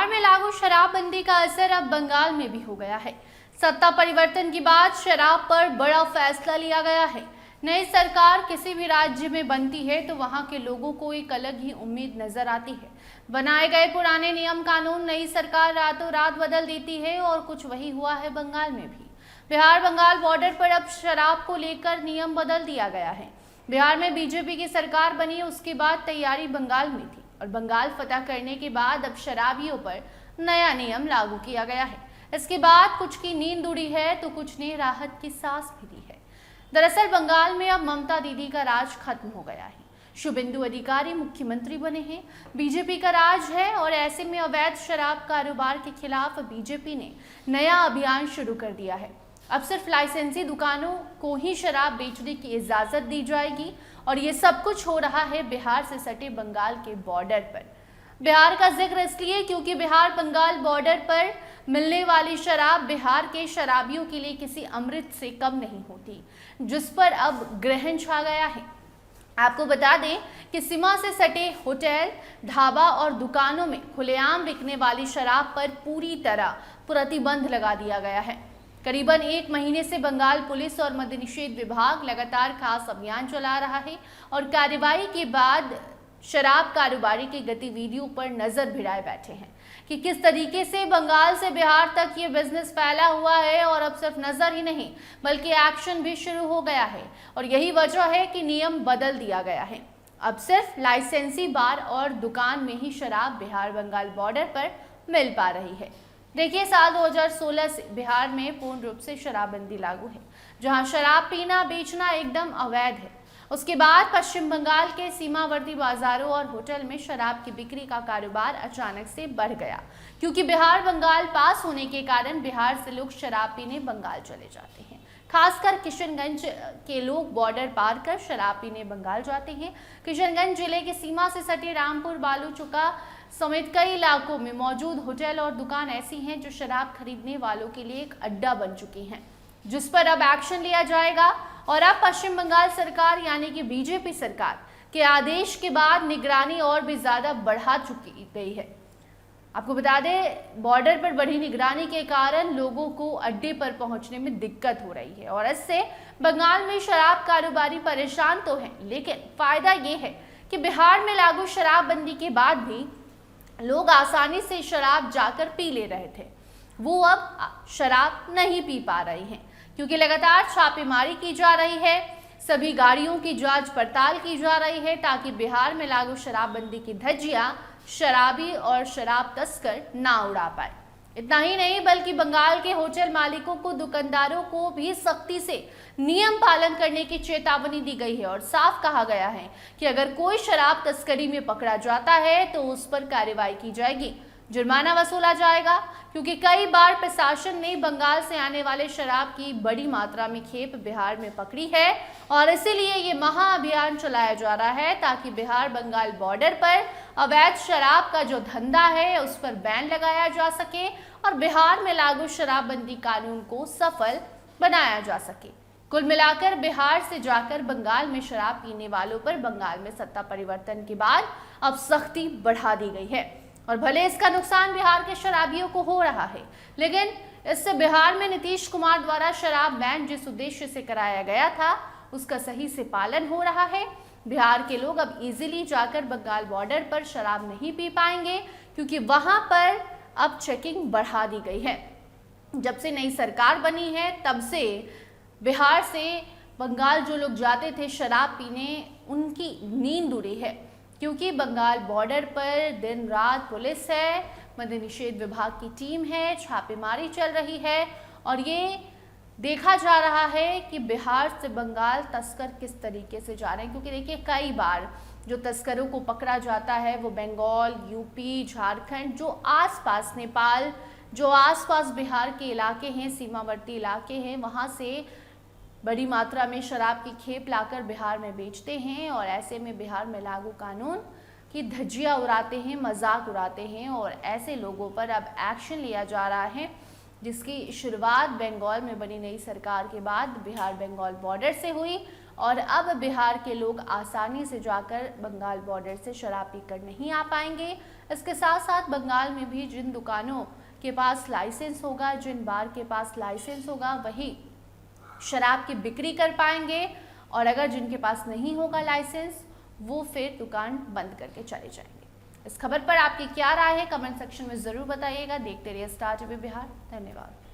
बिहार में लागू शराबबंदी का असर अब बंगाल में भी हो गया है। सत्ता परिवर्तन के बाद शराब पर बड़ा फैसला लिया गया है। नई सरकार किसी भी राज्य में बनती है तो वहां के लोगों को एक अलग ही उम्मीद नजर आती है। बनाए गए पुराने नियम कानून नई सरकार रातों रात बदल देती है और कुछ वही हुआ है बंगाल में भी। बिहार बंगाल बॉर्डर पर अब शराब को लेकर नियम बदल दिया गया है। बिहार में बीजेपी की सरकार बनी, उसके बाद तैयारी बंगाल में थी और बंगाल फतह करने के बाद अब शराबियों पर नया नियम लागू किया गया है। इसके बाद कुछ की नींद उड़ी है तो कुछ ने राहत की सांस भी ली है। दरअसल बंगाल में अब ममता दीदी का राज खत्म हो गया है। शुभेंदु अधिकारी मुख्यमंत्री बने हैं। बीजेपी का राज है और ऐसे में अवैध शराब कारोबार के खिलाफ बीजेपी ने नया अभियान शुरू कर दिया है। अब सिर्फ लाइसेंसी दुकानों को ही शराब बेचने की इजाजत दी जाएगी और ये सब कुछ हो रहा है बिहार से सटे बंगाल के बॉर्डर पर। बिहार का जिक्र इसलिए क्योंकि बिहार बंगाल बॉर्डर पर मिलने वाली शराब बिहार के शराबियों के लिए किसी अमृत से कम नहीं होती, जिस पर अब ग्रहण छा गया है। आपको बता दें कि सीमा से सटे होटल, ढाबा और दुकानों में खुलेआम बिकने वाली शराब पर पूरी तरह प्रतिबंध लगा दिया गया है। करीबन 1 महीने से बंगाल पुलिस और मद्य निषेध विभाग लगातार खास अभियान चला रहा है और कार्रवाई के बाद शराब कारोबारी की गतिविधियों पर नजर भिड़ाए बैठे हैं कि किस तरीके से बंगाल से बिहार तक ये बिजनेस फैला हुआ है। और अब सिर्फ नजर ही नहीं बल्कि एक्शन भी शुरू हो गया है और यही वजह है कि नियम बदल दिया गया है। अब सिर्फ लाइसेंसी बार और दुकान में ही शराब बिहार बंगाल बॉर्डर पर मिल पा रही है। देखिए, साल 2016 से बिहार में पूर्ण रूप से शराबबंदी लागू है, जहां शराब पीना बेचना एकदम अवैध है। उसके बाद पश्चिम बंगाल के सीमावर्ती बाजारों और होटल में शराब की बिक्री का कारोबार अचानक से बढ़ गया, क्योंकि बिहार बंगाल पास होने के कारण बिहार से लोग शराब पीने बंगाल चले जाते हैं। खासकर किशनगंज के लोग बॉर्डर पार कर शराब पीने बंगाल जाते हैं। किशनगंज जिले की सीमा से सटे रामपुर, बालूचुका समेत कई इलाकों में मौजूद होटल और दुकान ऐसी हैं जो शराब खरीदने वालों के लिए एक अड्डा बन चुकी हैं, जिस पर अब एक्शन लिया जाएगा। और अब पश्चिम बंगाल सरकार यानी कि बीजेपी सरकार के आदेश के बाद निगरानी और भी ज्यादा बढ़ा चुकी गई है। आपको बता दें, बॉर्डर पर बढ़ी निगरानी के कारण लोगों को अड्डे पर पहुंचने में दिक्कत हो रही है और इससे बंगाल में शराब कारोबारी परेशान तो हैं, लेकिन फायदा ये है कि बिहार में लागू शराबबंदी के बाद भी लोग आसानी से शराब जाकर पी ले रहे थे, वो अब शराब नहीं पी पा रहे हैं, क्योंकि लगातार छापेमारी की जा रही है। सभी गाड़ियों की जांच पड़ताल की जा रही है ताकि बिहार में लागू शराबबंदी की धज्जियां शराबी और शराब तस्कर ना उड़ा पाए। इतना ही नहीं बल्कि बंगाल के होटल मालिकों को, दुकानदारों को भी सख्ती से नियम पालन करने की चेतावनी दी गई है और साफ कहा गया है कि अगर कोई शराब तस्करी में पकड़ा जाता है तो उस पर कार्रवाई की जाएगी, जुर्माना वसूला जाएगा। क्योंकि कई बार प्रशासन ने बंगाल से आने वाले शराब की बड़ी मात्रा में खेप बिहार में पकड़ी है और इसीलिए ये महाअभियान चलाया जा रहा है ताकि बिहार बंगाल बॉर्डर पर अवैध शराब का जो धंधा है उस पर बैन लगाया जा सके और बिहार में लागू शराबबंदी कानून को सफल बनाया जा सके। कुल मिलाकर बिहार से जाकर बंगाल में शराब पीने वालों पर बंगाल में सत्ता परिवर्तन के बाद अब सख्ती बढ़ा दी गई है और भले इसका नुकसान बिहार के शराबियों को हो रहा है, लेकिन इससे बिहार में नीतीश कुमार द्वारा शराब बैन जिस उद्देश्य से कराया गया था उसका सही से पालन हो रहा है। बिहार के लोग अब इजीली जाकर बंगाल बॉर्डर पर शराब नहीं पी पाएंगे, क्योंकि वहां पर अब चेकिंग बढ़ा दी गई है। जब से नई सरकार बनी है तब से बिहार से बंगाल जो लोग जाते थे शराब पीने, उनकी नींद उड़ी है, क्योंकि बंगाल बॉर्डर पर दिन रात पुलिस है, मद्य निषेध विभाग की टीम है, छापेमारी चल रही है और ये देखा जा रहा है कि बिहार से बंगाल तस्कर किस तरीके से जा रहे हैं। क्योंकि देखिए, कई बार जो तस्करों को पकड़ा जाता है वो बंगाल, यूपी, झारखंड, जो आसपास नेपाल, जो आसपास बिहार के इलाके हैं, सीमावर्ती इलाके हैं, वहाँ से बड़ी मात्रा में शराब की खेप लाकर बिहार में बेचते हैं और ऐसे में बिहार में लागू कानून की धज्जियां उड़ाते हैं, मजाक उड़ाते हैं और ऐसे लोगों पर अब एक्शन लिया जा रहा है, जिसकी शुरुआत बंगाल में बनी नई सरकार के बाद बिहार बंगाल बॉर्डर से हुई और अब बिहार के लोग आसानी से जाकर बंगाल बॉर्डर से शराब पीकर नहीं आ पाएंगे। इसके साथ साथ बंगाल में भी जिन दुकानों के पास लाइसेंस होगा, जिन बार के पास लाइसेंस होगा, वही शराब की बिक्री कर पाएंगे, और अगर जिनके पास नहीं होगा लाइसेंस वो फिर दुकान बंद करके चले जाएंगे। इस खबर पर आपकी क्या राय है, कमेंट सेक्शन में जरूर बताइएगा। देखते रहिए स्टार टीवी बिहार। धन्यवाद।